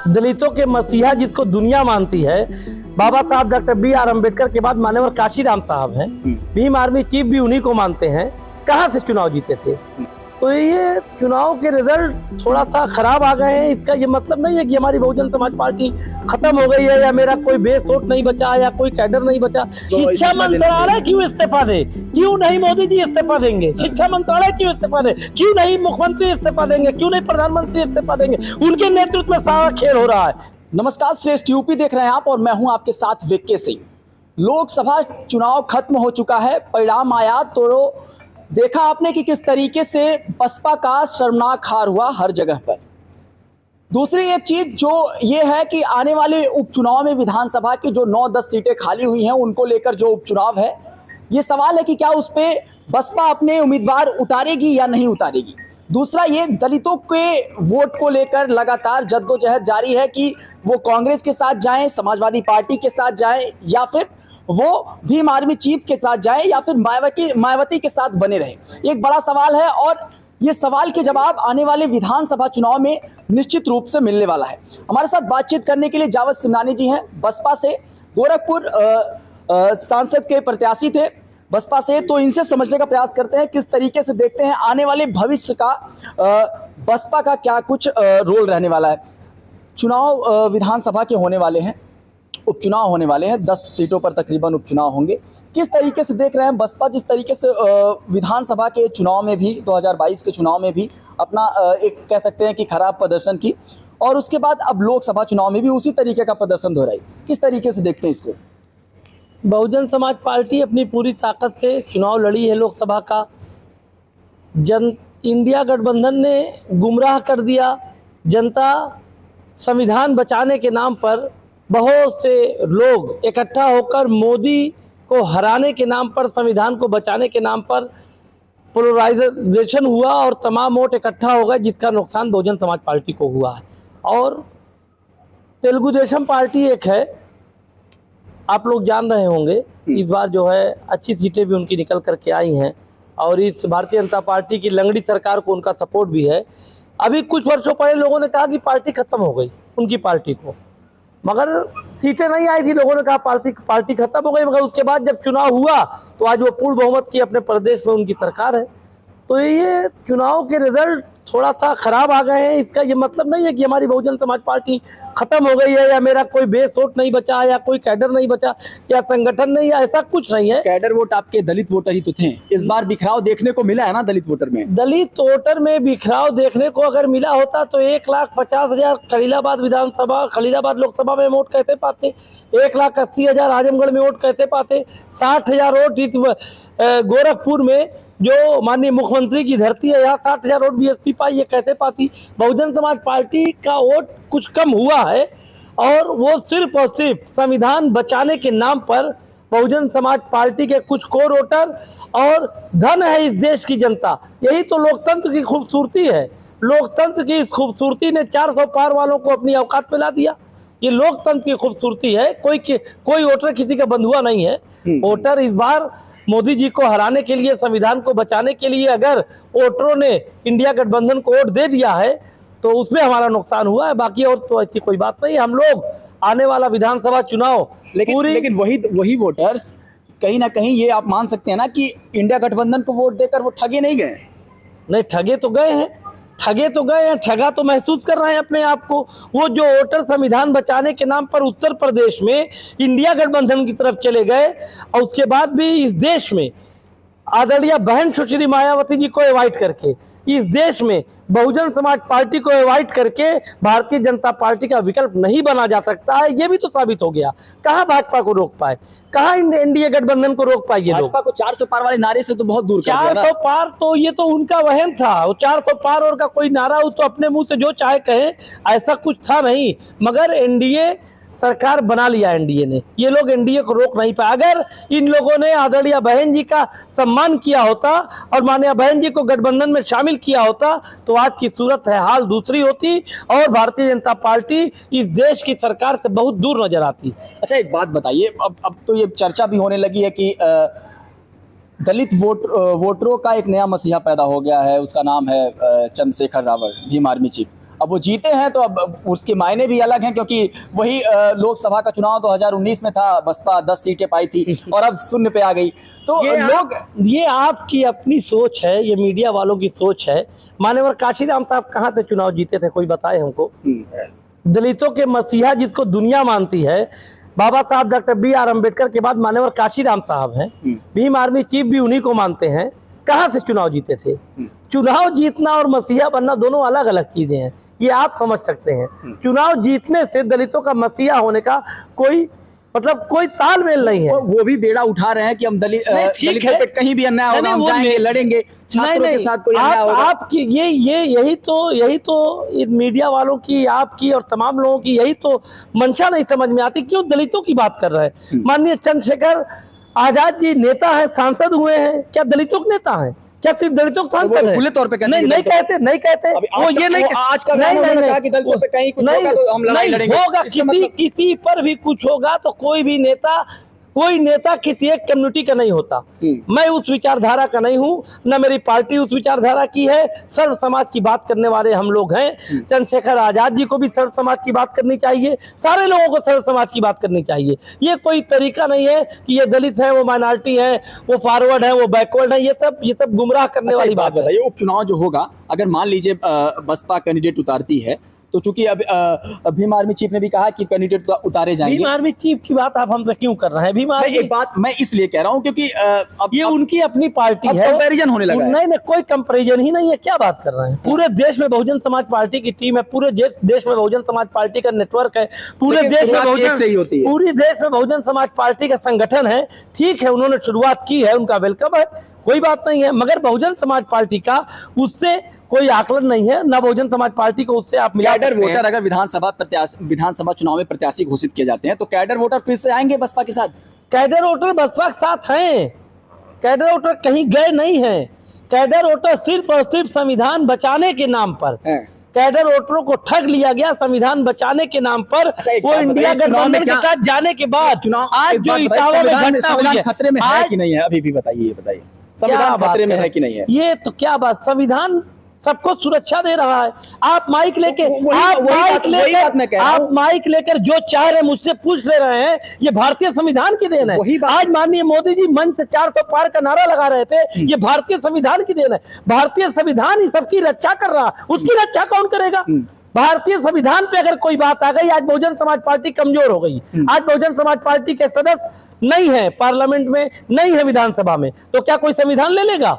दलितों के मसीहा जिसको दुनिया मानती है, बाबा साहब डॉक्टर B.R. अम्बेडकर के बाद मान्यवर काशीराम साहब हैं, भीम आर्मी चीफ भी उन्हीं को मानते हैं। कहाँ से चुनाव जीते थे? तो ये चुनाव के रिजल्ट थोड़ा सा खराब आ गए हैं। इसका ये मतलब नहीं है कि हमारी बहुजन समाज पार्टी खत्म हो गई है या मेरा कोई बेस वोट नहीं बचा या कोई कैडर नहीं बचा। शिक्षा मंत्रालय क्यों इस्तीफा दे? क्यों नहीं मोदी जी इस्तीफा देंगे? शिक्षा मंत्रालय क्यों इस्तीफा दे? क्यों नहीं मुख्यमंत्री इस्तीफा देंगे? क्यों नहीं प्रधानमंत्री इस्तीफा देंगे? उनके नेतृत्व में सारा खेल हो रहा है। नमस्कार, श्रेष्ठ यूपी देख रहे हैं आप और मैं हूं आपके साथ विक्के सिंह। लोकसभा चुनाव खत्म हो चुका है, परिणाम आया तो देखा आपने कि किस तरीके से बसपा का शर्मनाक हार हुआ हर जगह पर। दूसरी एक चीज जो ये है कि आने वाले उपचुनाव में विधानसभा की जो 9-10 सीटें खाली हुई हैं उनको लेकर जो उपचुनाव है, ये सवाल है कि क्या उस पे बसपा अपने उम्मीदवार उतारेगी या नहीं उतारेगी। दूसरा ये दलितों के वोट को लेकर लगातार जद्दोजहद जारी है कि वो कांग्रेस के साथ जाएं, समाजवादी पार्टी के साथ जाएं या फिर वो भीम आर्मी चीफ के साथ जाए या फिर मायावती के साथ बने रहे। एक बड़ा सवाल है और ये सवाल के जवाब आने वाले विधानसभा चुनाव में निश्चित रूप से मिलने वाला है। हमारे साथ बातचीत करने के लिए जावेद सिमनानी जी हैं, बसपा से गोरखपुर सांसद के प्रत्याशी थे बसपा से। तो इनसे समझने का प्रयास करते हैं किस तरीके से देखते हैं आने वाले भविष्य का बसपा का क्या कुछ रोल रहने वाला है। चुनाव विधानसभा के होने वाले हैं, उपचुनाव होने वाले हैं, 10 सीटों पर तकरीबन उपचुनाव होंगे। किस तरीके से देख रहे हैं बसपा जिस तरीके से विधानसभा के चुनाव में भी 2022 के चुनाव में भी अपना एक कह सकते हैं कि खराब प्रदर्शन की और उसके बाद अब लोकसभा चुनाव में भी उसी तरीके का प्रदर्शन दोहराई, किस तरीके से देखते हैं इसको? बहुजन समाज पार्टी अपनी पूरी ताकत से चुनाव लड़ी है लोकसभा का। इंडिया गठबंधन ने गुमराह कर दिया। जनता संविधान बचाने के नाम पर बहुत से लोग इकट्ठा होकर मोदी को हराने के नाम पर, संविधान को बचाने के नाम पर पोलराइजेशन हुआ और तमाम वोट इकट्ठा हो गए, जिसका नुकसान बहुजन समाज पार्टी को हुआ है। और तेलुगु देशम पार्टी एक है, आप लोग जान रहे होंगे, इस बार जो है अच्छी सीटें भी उनकी निकल करके आई हैं और इस भारतीय जनता पार्टी की लंगड़ी सरकार को उनका सपोर्ट भी है। अभी कुछ वर्षों पहले लोगों ने कहा कि पार्टी खत्म हो गई, उनकी पार्टी को, मगर सीटें नहीं आई थी, लोगों ने कहा पार्टी खत्म हो गई। मगर उसके बाद जब चुनाव हुआ तो आज वो पूर्ण बहुमत की अपने प्रदेश में उनकी सरकार है। तो ये चुनाव के रिजल्ट थोड़ा सा खराब आ गए हैं। इसका ये मतलब नहीं है कि हमारी बहुजन समाज पार्टी खत्म हो गई है या मेरा कोई बेस वोट नहीं बचा या कोई कैडर नहीं बचा या संगठन नहीं है, ऐसा कुछ नहीं है। कैडर वोट आपके दलित वोटर ही तो थे। इस बार बिखराव देखने को मिला है ना दलित वोटर में? दलित वोटर में बिखराव देखने को अगर मिला होता तो 1,50,000 खलीलाबाद लोकसभा में वोट कैसे पाते? 1,80,000 आजमगढ़ में वोट कैसे पाते? 60,000 वोट इस गोरखपुर में जो माननीय मुख्यमंत्री की धरती है, यहाँ 60,000 वोट बीएसपी पाई, ये कैसे पाती? बहुजन समाज पार्टी का वोट कुछ कम हुआ है और वो सिर्फ और सिर्फ संविधान बचाने के नाम पर बहुजन समाज पार्टी के कुछ कोर वोटर और धन है इस देश की जनता। यही तो लोकतंत्र की खूबसूरती है। लोकतंत्र की इस खूबसूरती ने 400 पार वालों को अपनी औकात में ला दिया। ये लोकतंत्र की खूबसूरती है। कोई वोटर किसी का बंधुआ नहीं है। वोटर इस बार मोदी जी को हराने के लिए, संविधान को बचाने के लिए अगर वोटरों ने इंडिया गठबंधन को वोट दे दिया है तो उसमें हमारा नुकसान हुआ है। बाकी और तो ऐसी कोई बात नहीं। हम लोग आने वाला विधानसभा चुनाव लेकिन वही वोटर्स कहीं ना कहीं ये आप मान सकते हैं ना कि इंडिया गठबंधन को वोट देकर वो ठगे नहीं गए। नहीं, ठगे तो गए हैं, ठगा तो महसूस कर रहे हैं अपने आप को। वो जो वोटर संविधान बचाने के नाम पर उत्तर प्रदेश में इंडिया गठबंधन की तरफ चले गए और उसके बाद भी इस देश में आदरणीय बहन सुश्री मायावती जी को अवॉइड करके, इस देश में बहुजन समाज पार्टी को अवॉइड करके भारतीय जनता पार्टी का विकल्प नहीं बना जा सकता है। ये भी तो साबित हो गया। कहाँ भाजपा को रोक पाए, कहाँ एनडीए गठबंधन को रोक पाए? भाजपा को 400 पार वाले नारे से तो बहुत दूर कर दिया ना। 400 पार तो ये तो उनका वहम था। वो 400 पार और का कोई नारा हो तो अपने मुंह से जो चाहे कहे, ऐसा कुछ था नहीं। मगर एनडीए सरकार बना लिया एनडीए ने, ये लोग एनडीए को रोक नहीं पाए। अगर इन लोगों ने आदरणीय बहन जी का सम्मान किया होता और माननीय बहन जी को गठबंधन में शामिल किया होता तो आज की सूरत है हाल दूसरी होती और भारतीय जनता पार्टी इस देश की सरकार से बहुत दूर नजर आती। अच्छा, एक बात बताइए, अब तो ये चर्चा भी होने लगी है कि दलित वोटरों का एक नया मसीहा पैदा हो गया है, उसका नाम है चंद्रशेखर रावत, भीम आर्मी चीफ। अब वो जीते हैं तो अब उसके मायने भी अलग हैं, क्योंकि वही लोकसभा का चुनाव 2019 में था, बसपा 10 सीटें पाई थी और अब शून्य पे आ गई। तो ये आपकी अपनी सोच है, ये मीडिया वालों की सोच है। मान्यवर काशीराम साहब कहाँ से चुनाव जीते थे, कोई बताए हमको? दलितों के मसीहा जिसको दुनिया मानती है, बाबा साहब डॉक्टर BR अम्बेडकर के बाद मान्यवर काशीराम साहब हैं, भीम आर्मी चीफ भी उन्हीं को मानते हैं। कहाँ से चुनाव जीते थे? चुनाव जीतना और मसीहा बनना दोनों अलग अलग चीजें हैं, ये आप समझ सकते हैं। चुनाव जीतने से दलितों का मसीहा होने का कोई मतलब कोई तालमेल नहीं है। वो भी बेड़ा उठा रहे हैं कि हम दलितों पे कहीं भी अन्याय होगा हम जाएंगे, लड़ेंगे, छात्रों के साथ कोई अन्याय होगा। आपकी यही तो इस मीडिया वालों की, आपकी और तमाम लोगों की यही तो मंशा नहीं समझ में आती, क्यों दलितों की बात कर रहे हैं। माननीय चंद्रशेखर आजाद जी नेता है, सांसद हुए हैं, क्या दलितों के नेता हैं? क्या सिर्फ दलितों के सांसद है? खुले तौर पे नहीं कहते वो ये नहीं आज का कहा कि दलितों पे कहीं कुछ होगा तो हम लड़ाई लड़ेंगे होगा। किसी पर भी कुछ होगा तो कोई नेता किसी एक कम्युनिटी का नहीं होता। मैं उस विचारधारा का नहीं हूँ, न मेरी पार्टी उस विचारधारा की है। सर्व समाज की बात करने वाले हम लोग हैं। चंद्रशेखर आजाद जी को भी सर्व समाज की बात करनी चाहिए, सारे लोगों को सर्व समाज की बात करनी चाहिए। ये कोई तरीका नहीं है कि ये दलित है, वो माइनॉरिटी है, वो फॉरवर्ड है, वो बैकवर्ड है। ये सब गुमराह करने वाली बात है। बताइए, उपचुनाव जो होगा, अगर मान लीजिए बसपा कैंडिडेट उतारती है, तो चूंकि अब भीम आर्मी चीफ ने भी कहा कि कैंडिडेट उतारे जाएंगे। भीम आर्मी चीफ की बात आप हमसे क्यों कर रहे हैं? भीम आर्मी एक बात मैं इसलिए कह रहा हूं क्योंकि अब ये उनकी अपनी पार्टी है, कंपैरिजन होने लगा है। नहीं, कोई कंपैरिजन ही नहीं है। क्या बात कर रहे हैं? पूरे देश में बहुजन समाज पार्टी की टीम है, पूरे देश में बहुजन समाज पार्टी का नेटवर्क है, पूरे देश में बहुजन समाज पार्टी का संगठन है। ठीक है, उन्होंने शुरुआत की है, उनका वेलकम है, कोई बात नहीं है। मगर बहुजन समाज पार्टी का उससे कोई आकलन नहीं है, ना बहुजन समाज पार्टी को उससे आप मिला सकते हैं। वोटर अगर विधानसभा चुनाव में प्रत्याशी घोषित किए जाते हैं तो कैडर वोटर फिर से आएंगे बसपा के साथ? कैडर वोटर बसपा के साथ हैं, कैडर वोटर कहीं गए नहीं हैं। कैडर वोटर सिर्फ और सिर्फ संविधान बचाने के नाम पर, कैडर वोटरों को ठग लिया गया संविधान बचाने के नाम पर। वो इंडिया गठबंधन के साथ जाने के बाद आज जो इटावा में घटना हुई है, खतरे में है कि नहीं है? अभी भी बताइए, संविधान खतरे में है कि नहीं है? ये तो क्या बात, संविधान सबको सुरक्षा दे रहा है। आप माइक लेकर जो चाह रहे मुझसे पूछ ले रहे हैं, ये भारतीय संविधान की देन है। आज माननीय मोदी जी मंच से 400 पार का नारा लगा रहे थे, ये भारतीय संविधान की देन है। भारतीय संविधान ही सबकी रक्षा कर रहा, उसकी रक्षा कौन करेगा? भारतीय संविधान पे अगर कोई बात आ गई, आज बहुजन समाज पार्टी कमजोर हो गई। आज बहुजन समाज पार्टी के सदस्य नहीं है पार्लियामेंट में, नहीं है विधानसभा में, तो क्या कोई संविधान ले लेगा?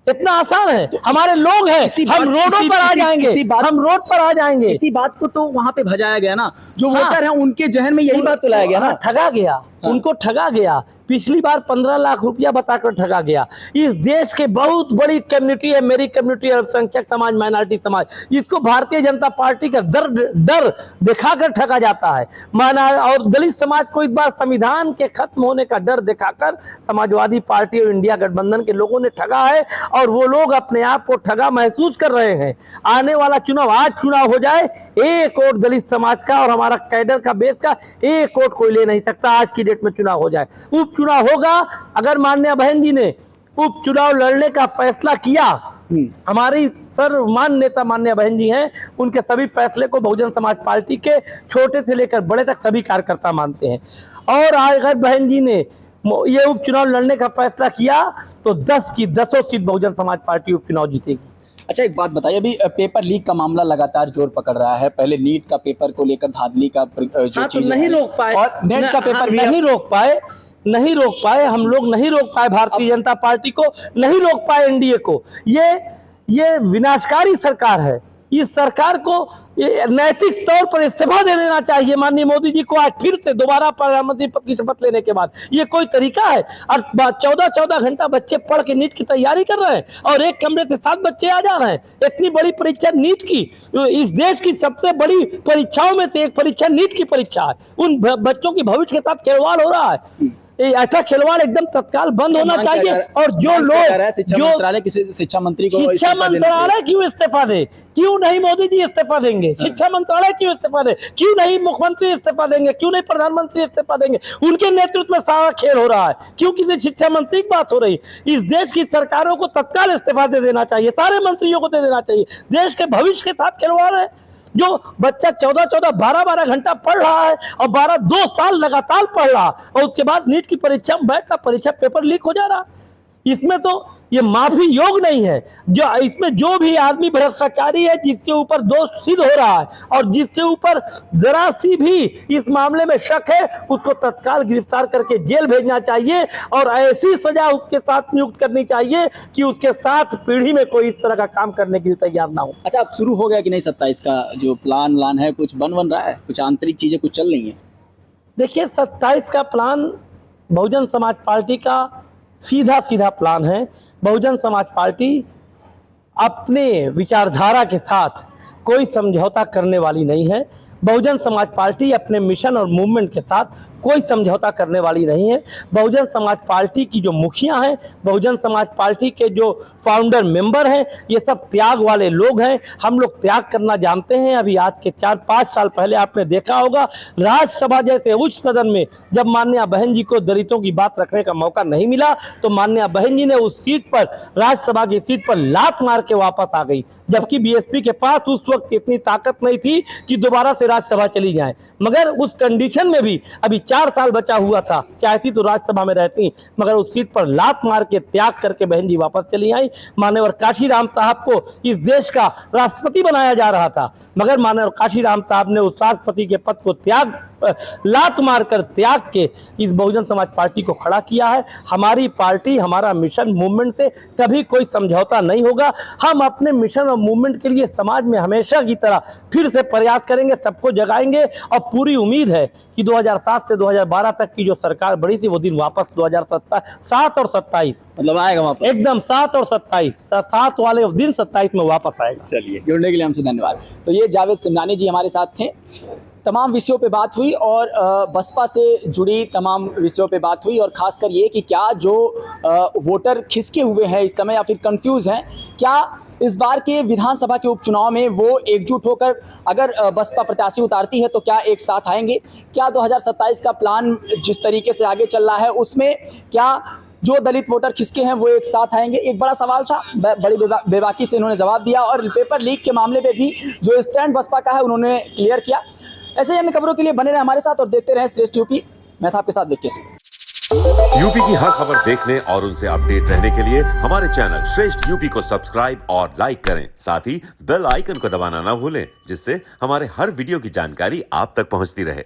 इतना आसान है? हमारे लोग हैं, हम रोडों पर आ जाएंगे, हम रोड पर आ जाएंगे। इसी बात को तो वहां पे भजाया गया ना, जो वोटर हैं उनके जहन में यही बात तो लाया गया ना। ठगा गया, उनको ठगा गया। पिछली बार 15 लाख रुपया बताकर ठगा गया। इस देश के बहुत बड़ी कम्युनिटी है, मेरी कम्युनिटी, अल्पसंख्यक समाज, माइनॉरिटी समाज, इसको भारतीय जनता पार्टी का डर दिखाकर ठगा जाता है। और दलित समाज को इस बार संविधान के खत्म होने का डर दिखाकर समाजवादी पार्टी और इंडिया गठबंधन के लोगों ने ठगा है, और वो लोग अपने आप को ठगा महसूस कर रहे हैं। आने वाला चुनाव, आज चुनाव हो जाए, एक वोट दलित समाज का और हमारा कैडर का बेस का एक वोट कोई ले नहीं सकता। आज की डेट में चुनाव हो जाए, उपचुनाव होगा। अगर माननीय बहन जी ने उपचुनाव लड़ने का फैसला किया, हमारी सर्वमान नेता माननीय बहन जी हैं, उनके सभी फैसले को बहुजन समाज पार्टी के छोटे से लेकर बड़े तक सभी कार्यकर्ता मानते हैं। और अगर बहन जी ने ये उपचुनाव लड़ने का फैसला किया तो 10 की 10 सीट बहुजन समाज पार्टी उपचुनाव जीतेगी। अच्छा, एक बात बताइए, अभी पेपर लीक का मामला लगातार जोर पकड़ रहा है। पहले नीट का पेपर को लेकर धांधली का जो चीज नहीं रोक पाए, और नेट का पेपर भी नहीं रोक पाए, हम लोग नहीं रोक पाए, भारतीय जनता पार्टी को नहीं रोक पाए, एनडीए को। ये विनाशकारी सरकार है। इस सरकार को नैतिक तौर पर इस्तीफा दे देना चाहिए माननीय मोदी जी को। आज फिर से दोबारा प्रधानमंत्री पद की शपथ लेने के बाद ये कोई तरीका है? और 14-14 घंटा बच्चे पढ़ के नीट की तैयारी कर रहे हैं, और एक कमरे से 7 बच्चे आ जा रहे हैं। इतनी बड़ी परीक्षा नीट की, इस देश की सबसे बड़ी परीक्षाओं में से एक परीक्षा नीट की परीक्षा है। उन बच्चों की भविष्य के साथ खिलवाड़ हो रहा है। ऐसा खिलवाड़ एकदम तत्काल बंद होना चाहिए। और जो लोग शिक्षा मंत्री को, शिक्षा मंत्रालय क्यों इस्तीफा दे? क्यों नहीं मोदी जी इस्तीफा देंगे? शिक्षा मंत्रालय क्यों इस्तीफा दे? क्यों नहीं मुख्यमंत्री इस्तीफा देंगे? क्यों नहीं प्रधानमंत्री इस्तीफा देंगे? उनके नेतृत्व में सारा खेल हो रहा है, क्यों किसी शिक्षा मंत्री की बात हो रही? इस देश की सरकारों को तत्काल इस्तीफा दे देना चाहिए, सारे मंत्रियों को दे देना चाहिए। देश के भविष्य के साथ खिलवाड़ है। जो बच्चा 14-14, 12-12 घंटा पढ़ रहा है और 2 साल लगातार पढ़ रहा और उसके बाद नीट की परीक्षा में बैठा, परीक्षा पेपर लीक हो जा रहा। इसमें तो ये माफी योग नहीं है। जो इसमें जो भी आदमी भ्रष्टाचारी है, जिसके ऊपर दोष सिद्ध हो रहा है और जिसके ऊपर जरा सी भी इस मामले में शक है, उसको तत्काल गिरफ्तार करके जेल भेजना चाहिए और ऐसी सजा उसके साथ नियुक्त करनी चाहिए कि उसके साथ पीढ़ी में कोई इस तरह का काम करने के लिए तैयार ना हो। अच्छा, अब शुरू हो गया कि नहीं 27 का जो प्लान है, कुछ बन रहा है, कुछ आंतरिक चीजें कुछ चल रही हैं? देखिए, 27 का प्लान बहुजन समाज पार्टी का सीधा प्लान है। बहुजन समाज पार्टी अपने विचारधारा के साथ कोई समझौता करने वाली नहीं है। बहुजन समाज पार्टी अपने मिशन और मूवमेंट के साथ कोई समझौता करने वाली नहीं है। बहुजन समाज पार्टी की जो मुखिया हैं, बहुजन समाज पार्टी के जो फाउंडर मेंबर हैं, ये सब त्याग वाले लोग हैं। हम लोग त्याग करना जानते हैं। अभी आज के 4-5 साल पहले आपने देखा होगा, राज्यसभा जैसे उच्च सदन में जब माननीय बहन जी को दलितों की बात रखने का मौका नहीं मिला, तो माननीय बहन जी ने उस सीट पर, राज्यसभा की सीट पर लात मार के वापस आ गई, जबकि बीएसपी के पास उस वक्त इतनी ताकत नहीं थी कि दोबारा से राज्यसभा चली जाए। मगर उस कंडीशन में भी अभी 4 साल बचा हुआ था, चाहती तो राज्यसभा में रहती, मगर उस सीट पर लात मार के त्याग करके बहन जी वापस चली आई। माननीय काशीराम साहब को इस देश का राष्ट्रपति बनाया जा रहा था, मगर माननीय काशीराम साहब ने उस राष्ट्रपति के पद को लात मारकर त्याग के इस बहुजन समाज पार्टी को खड़ा किया है। हमारी पार्टी, हमारा मिशन मूवमेंट से कभी कोई समझौता नहीं होगा। हम अपने मिशन और मूवमेंट के लिए समाज में हमेशा की तरह फिर से प्रयास करेंगे, सबको जगाएंगे और पूरी उम्मीद है कि 2007 से 2012 तक की जो सरकार बड़ी थी, वो दिन वापस 2007 और 27 मतलब आएगा वापस एकदम 7 और 27, 7 वाले दिन 27 में वापस आएगा। चलिए, जुड़ने के लिए हमसे धन्यवाद। तो ये जावेद सिमनानी जी हमारे साथ थे। तमाम विषयों पे बात हुई और बसपा से जुड़ी तमाम विषयों पे बात हुई और खासकर ये कि क्या जो वोटर खिसके हुए हैं इस समय या फिर कंफ्यूज हैं, क्या इस बार के विधानसभा के उपचुनाव में वो एकजुट होकर अगर बसपा प्रत्याशी उतारती है तो क्या एक साथ आएंगे? क्या 2027 का प्लान जिस तरीके से आगे चल रहा है उसमें क्या जो दलित वोटर खिसके हैं वो एक साथ आएंगे? एक बड़ा सवाल था, बड़ी बेबाकी से इन्होंने जवाब दिया और पेपर लीक के मामले में भी जो स्टैंड बसपा का है उन्होंने क्लियर किया। ऐसे अन्य खबरों के लिए बने रहे हमारे साथ और देखते रहे श्रेष्ठ यूपी। मैं था आपके साथ विक्की सिंह। यूपी की हर खबर देखने और उनसे अपडेट रहने के लिए हमारे चैनल श्रेष्ठ यूपी को सब्सक्राइब और लाइक करें। साथ ही बेल आइकन को दबाना ना भूलें, जिससे हमारे हर वीडियो की जानकारी आप तक पहुंचती रहे।